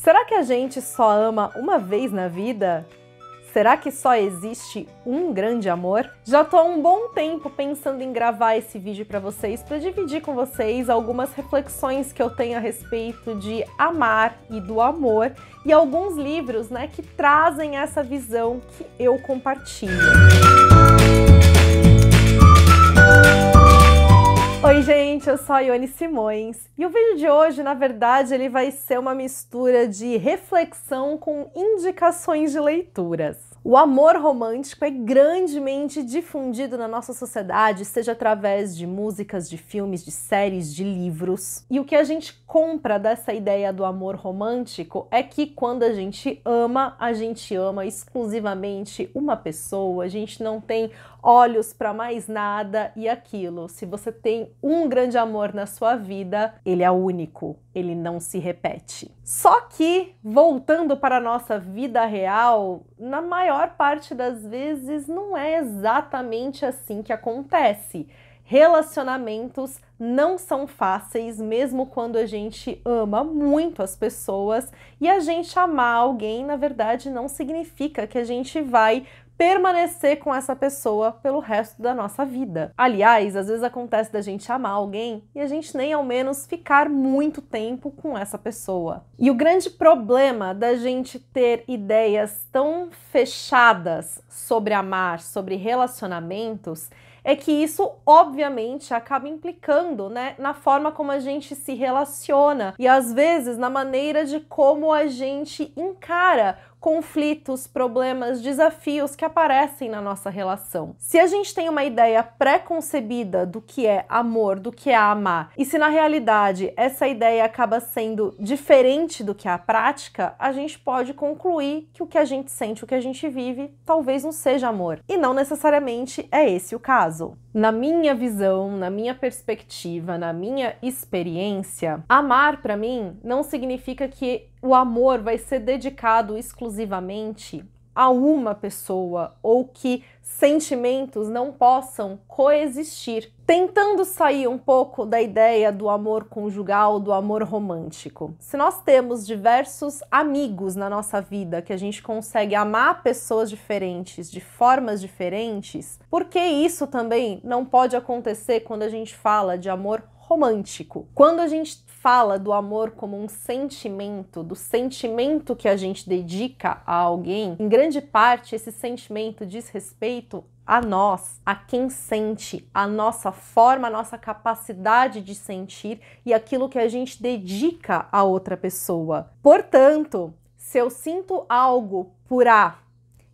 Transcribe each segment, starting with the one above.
Será que a gente só ama uma vez na vida? Será que só existe um grande amor? Já tô há um bom tempo pensando em gravar esse vídeo para vocês, para dividir com vocês algumas reflexões que eu tenho a respeito de amar e do amor e alguns livros, que trazem essa visão que eu compartilho. Oi gente, eu sou a Ione Simões e o vídeo de hoje, na verdade, ele vai ser uma mistura de reflexão com indicações de leituras. O amor romântico é grandemente difundido na nossa sociedade, seja através de músicas, de filmes, de séries, de livros. E o que a gente compra dessa ideia do amor romântico é que quando a gente ama exclusivamente uma pessoa, a gente não tem olhos para mais nada e aquilo. Se você tem um grande amor na sua vida, ele é único, ele não se repete. Só que, voltando para a nossa vida real, na maior parte das vezes não é exatamente assim que acontece. Relacionamentos não são fáceis, mesmo quando a gente ama muito as pessoas, e a gente amar alguém, na verdade, não significa que a gente vai permanecer com essa pessoa pelo resto da nossa vida. Aliás, às vezes acontece da gente amar alguém e a gente nem ao menos ficar muito tempo com essa pessoa. E o grande problema da gente ter ideias tão fechadas sobre amar, sobre relacionamentos, é que isso, obviamente, acaba implicando, na forma como a gente se relaciona e, às vezes, na maneira de como a gente encara conflitos, problemas, desafios que aparecem na nossa relação. Se a gente tem uma ideia pré-concebida do que é amor, do que é amar, e se na realidade essa ideia acaba sendo diferente do que é a prática, a gente pode concluir que o que a gente sente, o que a gente vive, talvez não seja amor. E não necessariamente é esse o caso. Na minha visão, na minha perspectiva, na minha experiência, amar para mim não significa que o amor vai ser dedicado exclusivamente a uma pessoa ou que sentimentos não possam coexistir. Tentando sair um pouco da ideia do amor conjugal, do amor romântico. Se nós temos diversos amigos na nossa vida que a gente consegue amar pessoas diferentes, de formas diferentes, por que isso também não pode acontecer quando a gente fala de amor romântico? Quando a gente fala do amor como um sentimento, do sentimento que a gente dedica a alguém, em grande parte esse sentimento diz respeito a nós, a quem sente, a nossa forma, a nossa capacidade de sentir e aquilo que a gente dedica a outra pessoa. Portanto, se eu sinto algo por A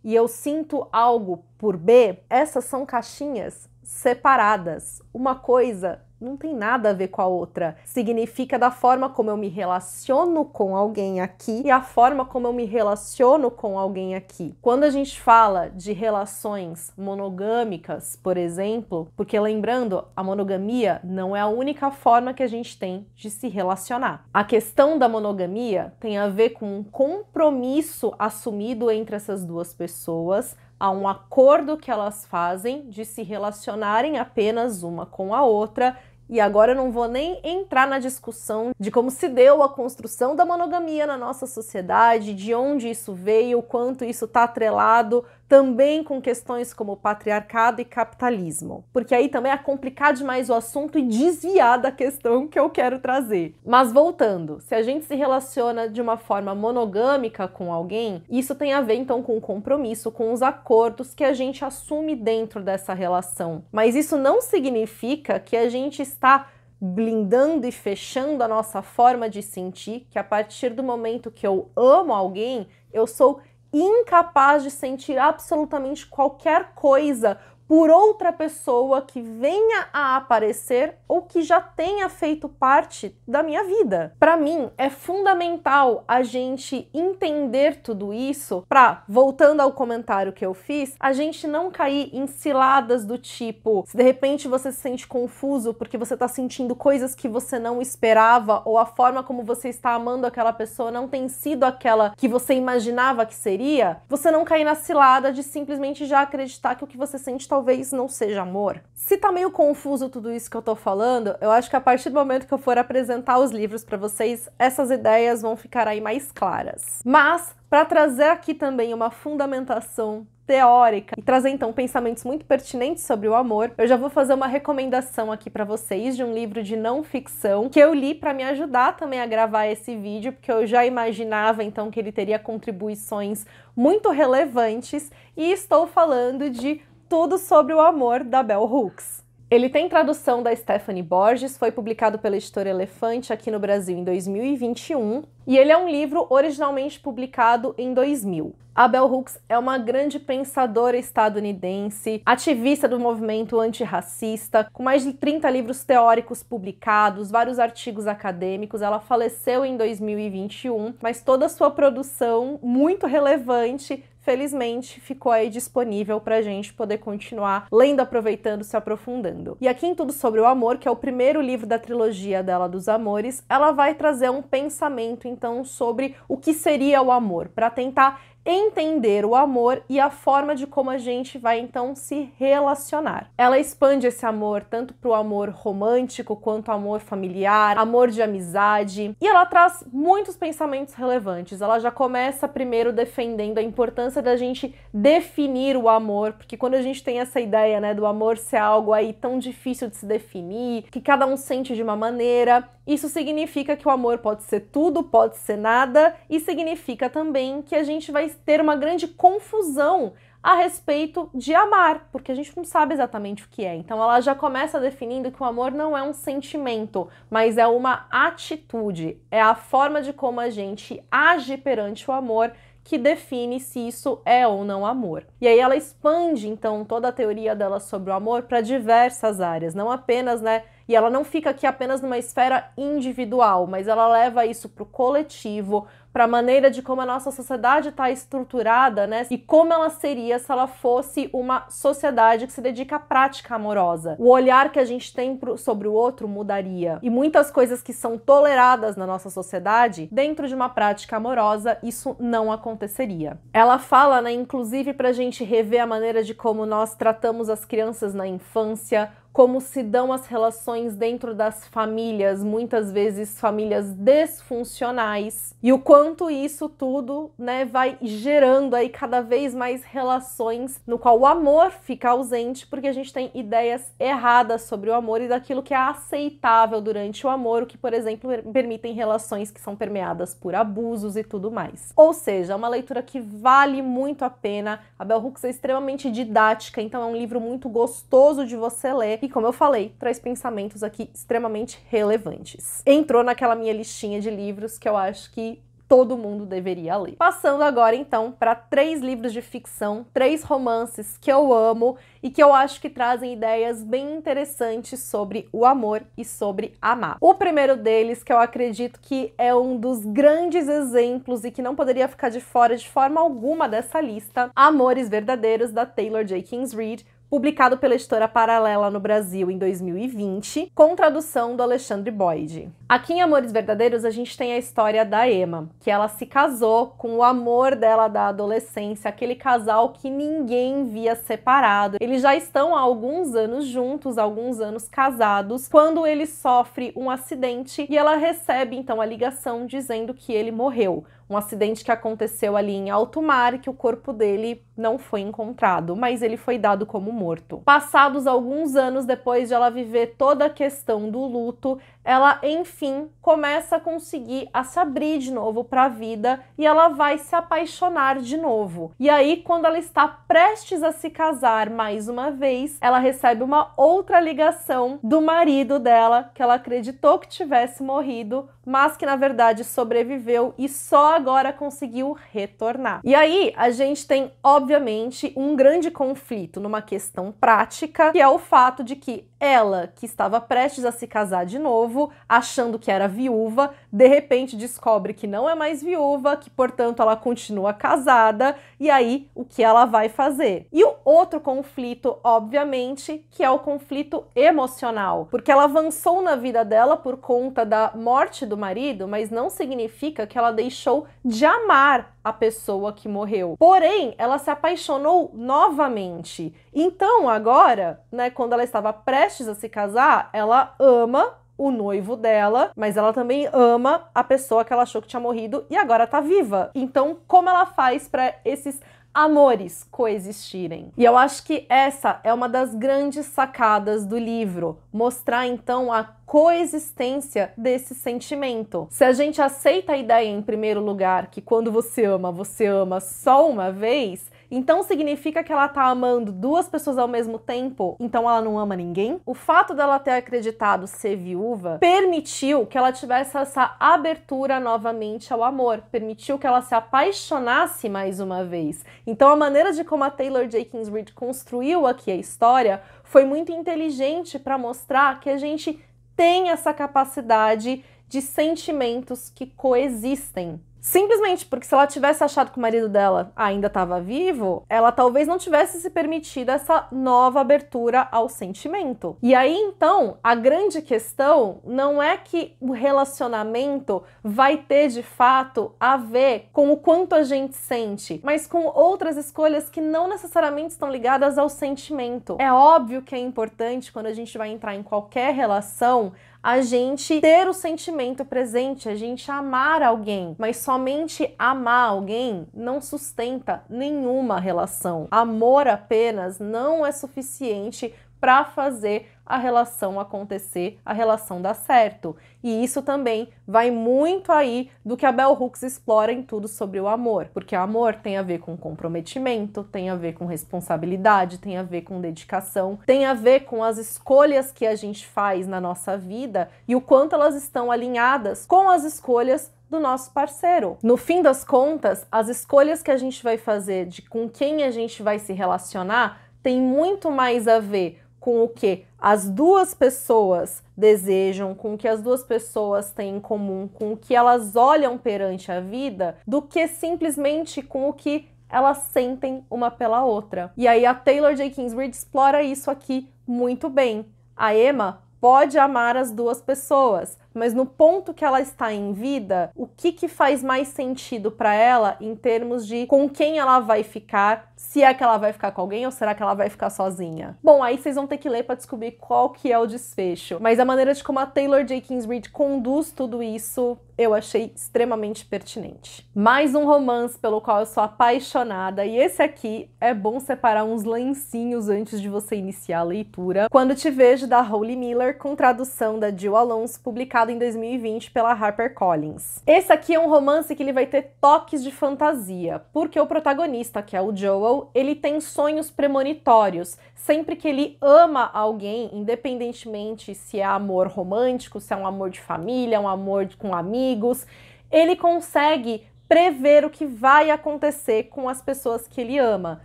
e eu sinto algo por B, essas são caixinhas separadas. Uma coisa não tem nada a ver com a outra. Significa da forma como eu me relaciono com alguém aqui e a forma como eu me relaciono com alguém aqui. Quando a gente fala de relações monogâmicas, por exemplo, porque lembrando, a monogamia não é a única forma que a gente tem de se relacionar. A questão da monogamia tem a ver com um compromisso assumido entre essas duas pessoas, há um acordo que elas fazem de se relacionarem apenas uma com a outra. E agora eu não vou nem entrar na discussão de como se deu a construção da monogamia na nossa sociedade, de onde isso veio, o quanto isso está atrelado também com questões como patriarcado e capitalismo. Porque aí também é complicar demais o assunto e desviar da questão que eu quero trazer. Mas voltando, se a gente se relaciona de uma forma monogâmica com alguém, isso tem a ver então com o compromisso, com os acordos que a gente assume dentro dessa relação. Mas isso não significa que a gente está blindando e fechando a nossa forma de sentir, que a partir do momento que eu amo alguém, eu sou incapaz de sentir absolutamente qualquer coisa por outra pessoa que venha a aparecer ou que já tenha feito parte da minha vida. Para mim, é fundamental a gente entender tudo isso para, voltando ao comentário que eu fiz, a gente não cair em ciladas do tipo, se de repente você se sente confuso porque você tá sentindo coisas que você não esperava ou a forma como você está amando aquela pessoa não tem sido aquela que você imaginava que seria, você não cair na cilada de simplesmente já acreditar que o que você sente talvez talvez não seja amor? Se tá meio confuso tudo isso que eu tô falando, eu acho que a partir do momento que eu for apresentar os livros para vocês, essas ideias vão ficar aí mais claras. Mas, para trazer aqui também uma fundamentação teórica e trazer então pensamentos muito pertinentes sobre o amor, eu já vou fazer uma recomendação aqui para vocês de um livro de não ficção que eu li para me ajudar também a gravar esse vídeo, porque eu já imaginava então que ele teria contribuições muito relevantes, e estou falando de Tudo sobre o Amor, da Bell Hooks. Ele tem tradução da Stephanie Borges, foi publicado pela editora Elefante aqui no Brasil em 2021, e ele é um livro originalmente publicado em 2000. A Bell Hooks é uma grande pensadora estadunidense, ativista do movimento antirracista, com mais de 30 livros teóricos publicados, vários artigos acadêmicos. Ela faleceu em 2021, mas toda a sua produção, muito relevante, felizmente ficou aí disponível pra gente poder continuar lendo, aproveitando, se aprofundando. E aqui em Tudo sobre o Amor, que é o primeiro livro da trilogia dela dos amores, ela vai trazer um pensamento então sobre o que seria o amor, para tentar entender o amor e a forma de como a gente vai então se relacionar. Ela expande esse amor tanto para o amor romântico quanto amor familiar, amor de amizade, e ela traz muitos pensamentos relevantes. Ela já começa primeiro defendendo a importância da gente definir o amor, porque quando a gente tem essa ideia, né, do amor ser algo aí tão difícil de se definir, que cada um sente de uma maneira, isso significa que o amor pode ser tudo, pode ser nada, e significa também que a gente vai ter uma grande confusão a respeito de amar, porque a gente não sabe exatamente o que é. Então ela já começa definindo que o amor não é um sentimento, mas é uma atitude, é a forma de como a gente age perante o amor que define se isso é ou não amor. E aí ela expande então toda a teoria dela sobre o amor para diversas áreas, não apenas, né? E ela não fica aqui apenas numa esfera individual, mas ela leva isso para o coletivo, para a maneira de como a nossa sociedade está estruturada, né? E como ela seria se ela fosse uma sociedade que se dedica à prática amorosa. O olhar que a gente tem sobre o outro mudaria. E muitas coisas que são toleradas na nossa sociedade, dentro de uma prática amorosa, isso não aconteceria. Ela fala, né, inclusive para a gente rever a maneira de como nós tratamos as crianças na infância, como se dão as relações dentro das famílias, muitas vezes famílias disfuncionais, e o quanto isso tudo, né, vai gerando aí cada vez mais relações no qual o amor fica ausente, porque a gente tem ideias erradas sobre o amor e daquilo que é aceitável durante o amor, o que, por exemplo, permitem relações que são permeadas por abusos e tudo mais. Ou seja, é uma leitura que vale muito a pena. A Bell Hooks é extremamente didática, então é um livro muito gostoso de você ler. E como eu falei, traz pensamentos aqui extremamente relevantes. Entrou naquela minha listinha de livros que eu acho que todo mundo deveria ler. Passando agora, então, para 3 livros de ficção, 3 romances que eu amo e que eu acho que trazem ideias bem interessantes sobre o amor e sobre amar. O primeiro deles, que eu acredito que é um dos grandes exemplos e que não poderia ficar de fora de forma alguma dessa lista, Amores Verdadeiros, da Taylor Jenkins Reid, publicado pela editora Paralela no Brasil em 2020, com tradução do Alexandre Boyd. Aqui em Amores Verdadeiros a gente tem a história da Emma, que ela se casou com o amor dela da adolescência, aquele casal que ninguém via separado. Eles já estão há alguns anos juntos, alguns anos casados, quando ele sofre um acidente e ela recebe então a ligação dizendo que ele morreu. Um acidente que aconteceu ali em alto mar e que o corpo dele não foi encontrado, mas ele foi dado como morto. Passados alguns anos depois de ela viver toda a questão do luto, ela, enfim, começa a conseguir a se abrir de novo para a vida e ela vai se apaixonar de novo. E aí, quando ela está prestes a se casar mais uma vez, ela recebe uma outra ligação do marido dela, que ela acreditou que tivesse morrido, mas que na verdade sobreviveu e só agora conseguiu retornar. E aí a gente tem, obviamente, um grande conflito numa questão prática, que é o fato de que ela, que estava prestes a se casar de novo, achando que era viúva, de repente descobre que não é mais viúva, que portanto ela continua casada, e aí o que ela vai fazer? E o outro conflito, obviamente, que é o conflito emocional, porque ela avançou na vida dela por conta da morte do marido, mas não significa que ela deixou de amar a pessoa que morreu. Porém, ela se apaixonou novamente. Então, agora, né, quando ela estava prestes a se casar, ela ama o noivo dela, mas ela também ama a pessoa que ela achou que tinha morrido e agora tá viva. Então, como ela faz para esses amores coexistirem? E eu acho que essa é uma das grandes sacadas do livro, mostrar então a coexistência desse sentimento. Se a gente aceita a ideia em primeiro lugar que quando você ama só uma vez, então significa que ela tá amando duas pessoas ao mesmo tempo, então ela não ama ninguém? O fato dela ter acreditado ser viúva permitiu que ela tivesse essa abertura novamente ao amor, permitiu que ela se apaixonasse mais uma vez. Então a maneira de como a Taylor Jenkins Reid construiu aqui a história foi muito inteligente para mostrar que a gente tem essa capacidade de sentimentos que coexistem. Simplesmente porque se ela tivesse achado que o marido dela ainda estava vivo, ela talvez não tivesse se permitido essa nova abertura ao sentimento. E aí, então, a grande questão não é que o relacionamento vai ter, de fato, a ver com o quanto a gente sente, mas com outras escolhas que não necessariamente estão ligadas ao sentimento. É óbvio que é importante, quando a gente vai entrar em qualquer relação, a gente ter o sentimento presente, a gente amar alguém, mas somente amar alguém não sustenta nenhuma relação. Amor apenas não é suficiente para fazer a relação acontecer, a relação dar certo. E isso também vai muito aí do que a Bell Hooks explora em Tudo sobre o Amor, porque o amor tem a ver com comprometimento, tem a ver com responsabilidade, tem a ver com dedicação, tem a ver com as escolhas que a gente faz na nossa vida e o quanto elas estão alinhadas com as escolhas do nosso parceiro. No fim das contas, as escolhas que a gente vai fazer de com quem a gente vai se relacionar tem muito mais a ver com o que as duas pessoas desejam, com o que as duas pessoas têm em comum, com o que elas olham perante a vida, do que simplesmente com o que elas sentem uma pela outra. E aí a Taylor Jenkins Reid explora isso aqui muito bem. A Emma pode amar as duas pessoas, mas no ponto que ela está em vida, o que faz mais sentido para ela em termos de com quem ela vai ficar, se é que ela vai ficar com alguém ou será que ela vai ficar sozinha? Bom, aí vocês vão ter que ler para descobrir qual que é o desfecho, mas a maneira de como a Taylor Jenkins Reid conduz tudo isso, eu achei extremamente pertinente. Mais um romance pelo qual eu sou apaixonada, e esse aqui é bom separar uns lencinhos antes de você iniciar a leitura. Quando Te Vejo, da Holly Miller, com tradução da Jill Alonso, publicado em 2020 pela HarperCollins. Esse aqui é um romance que ele vai ter toques de fantasia, porque o protagonista, que é o Joel, ele tem sonhos premonitórios. Sempre que ele ama alguém, independentemente se é amor romântico, se é um amor de família, um amor com amigos, ele consegue prever o que vai acontecer com as pessoas que ele ama.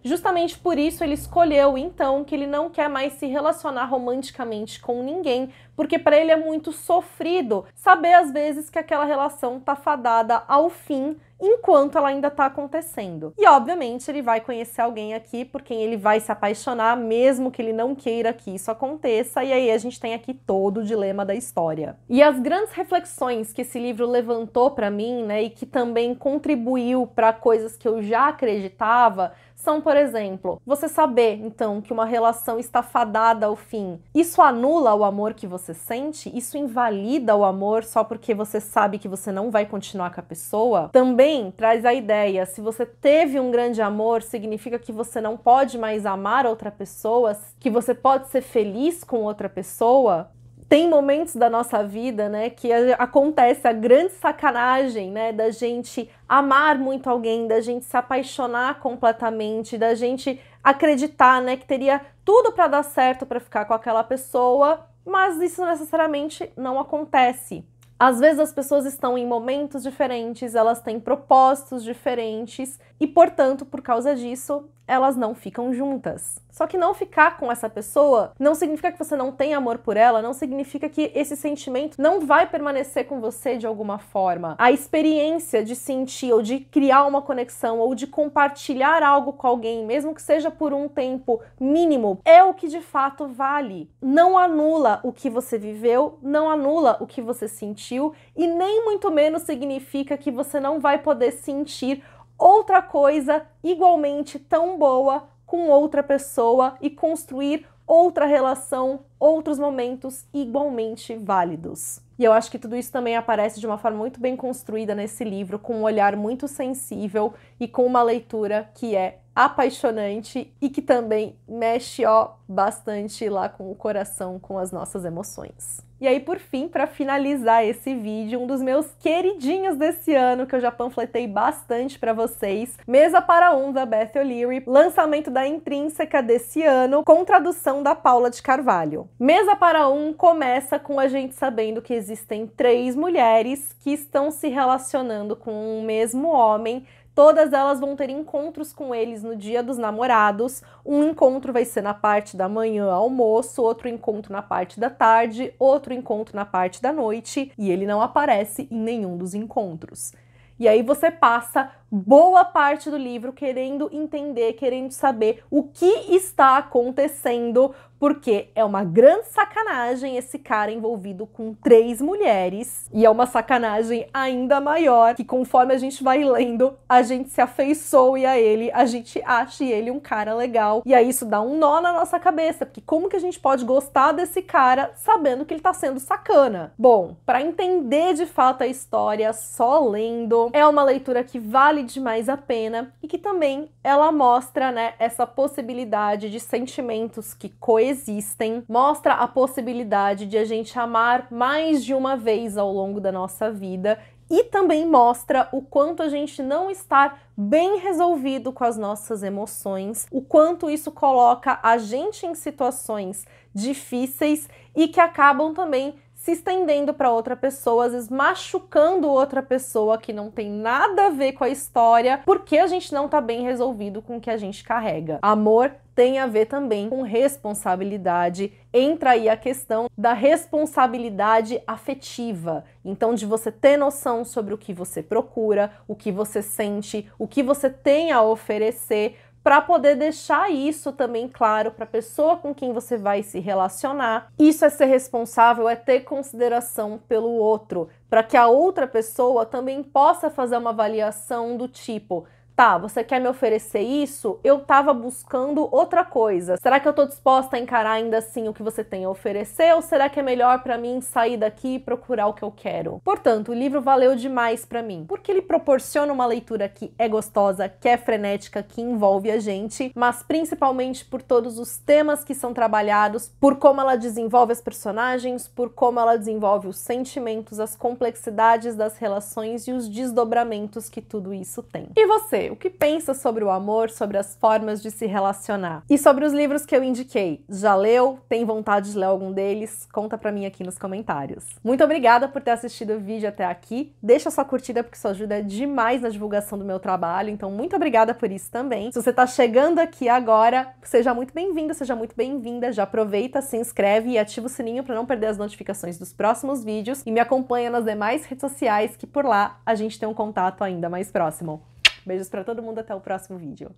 Justamente por isso ele escolheu, então, que ele não quer mais se relacionar romanticamente com ninguém, porque para ele é muito sofrido saber, às vezes, que aquela relação tá fadada ao fim enquanto ela ainda tá acontecendo. E, obviamente, ele vai conhecer alguém aqui por quem ele vai se apaixonar, mesmo que ele não queira que isso aconteça, e aí a gente tem aqui todo o dilema da história. E as grandes reflexões que esse livro levantou para mim, né, e que também contribuiu para coisas que eu já acreditava, são, por exemplo, você saber, então, que uma relação está fadada ao fim. Isso anula o amor que você sente? Isso invalida o amor só porque você sabe que você não vai continuar com a pessoa? Também traz a ideia, se você teve um grande amor, significa que você não pode mais amar outra pessoa? Que você pode ser feliz com outra pessoa? Tem momentos da nossa vida, né, que acontece a grande sacanagem, né, da gente amar muito alguém, da gente se apaixonar completamente, da gente acreditar, né, que teria tudo para dar certo para ficar com aquela pessoa, mas isso necessariamente não acontece. Às vezes as pessoas estão em momentos diferentes, elas têm propósitos diferentes e, portanto, por causa disso, elas não ficam juntas. Só que não ficar com essa pessoa não significa que você não tem amor por ela, não significa que esse sentimento não vai permanecer com você de alguma forma. A experiência de sentir ou de criar uma conexão ou de compartilhar algo com alguém, mesmo que seja por um tempo mínimo, é o que de fato vale. Não anula o que você viveu, não anula o que você sentiu e nem muito menos significa que você não vai poder sentir outra coisa igualmente tão boa com outra pessoa e construir outra relação, outros momentos igualmente válidos. E eu acho que tudo isso também aparece de uma forma muito bem construída nesse livro, com um olhar muito sensível e com uma leitura que é apaixonante e que também mexe, bastante lá com o coração, com as nossas emoções. E aí, por fim, para finalizar esse vídeo, um dos meus queridinhos desse ano, que eu já panfletei bastante para vocês, Mesa para Um, da Beth O'Leary, lançamento da Intrínseca desse ano, com tradução da Paula de Carvalho. Mesa para Um começa com a gente sabendo que existem 3 mulheres que estão se relacionando com um mesmo homem. Todas elas vão ter encontros com eles no Dia dos Namorados. Um encontro vai ser na parte da manhã, almoço, outro encontro na parte da tarde, outro encontro na parte da noite, e ele não aparece em nenhum dos encontros. E aí você passa boa parte do livro querendo entender, querendo saber o que está acontecendo, porque é uma grande sacanagem esse cara envolvido com 3 mulheres, e é uma sacanagem ainda maior, que conforme a gente vai lendo, a gente se afeiçoe a ele, a gente acha ele um cara legal, e aí isso dá um nó na nossa cabeça, porque como que a gente pode gostar desse cara sabendo que ele tá sendo sacana? Bom, para entender de fato a história só lendo, é uma leitura que vale demais a pena e que também ela mostra, né, essa possibilidade de sentimentos que coexistem, mostra a possibilidade de a gente amar mais de uma vez ao longo da nossa vida e também mostra o quanto a gente não estar bem resolvido com as nossas emoções, o quanto isso coloca a gente em situações difíceis e que acabam também se estendendo para outra pessoa, às vezes machucando outra pessoa que não tem nada a ver com a história, porque a gente não tá bem resolvido com o que a gente carrega. Amor tem a ver também com responsabilidade. Entra aí a questão da responsabilidade afetiva. Então, de você ter noção sobre o que você procura, o que você sente, o que você tem a oferecer, para poder deixar isso também claro para a pessoa com quem você vai se relacionar. Isso é ser responsável, é ter consideração pelo outro, para que a outra pessoa também possa fazer uma avaliação do tipo: tá, você quer me oferecer isso? Eu tava buscando outra coisa. Será que eu tô disposta a encarar ainda assim o que você tem a oferecer? Ou será que é melhor pra mim sair daqui e procurar o que eu quero? Portanto, o livro valeu demais pra mim, porque ele proporciona uma leitura que é gostosa, que é frenética, que envolve a gente, mas principalmente por todos os temas que são trabalhados, por como ela desenvolve as personagens, por como ela desenvolve os sentimentos, as complexidades das relações e os desdobramentos que tudo isso tem. E você? O que pensa sobre o amor, sobre as formas de se relacionar? E sobre os livros que eu indiquei? Já leu? Tem vontade de ler algum deles? Conta pra mim aqui nos comentários. Muito obrigada por ter assistido o vídeo até aqui. Deixa sua curtida porque isso ajuda demais na divulgação do meu trabalho, então muito obrigada por isso também. Se você tá chegando aqui agora, seja muito bem-vindo, seja muito bem-vinda. Já aproveita, se inscreve e ativa o sininho para não perder as notificações dos próximos vídeos e me acompanha nas demais redes sociais que por lá a gente tem um contato ainda mais próximo. Beijos pra todo mundo, até o próximo vídeo.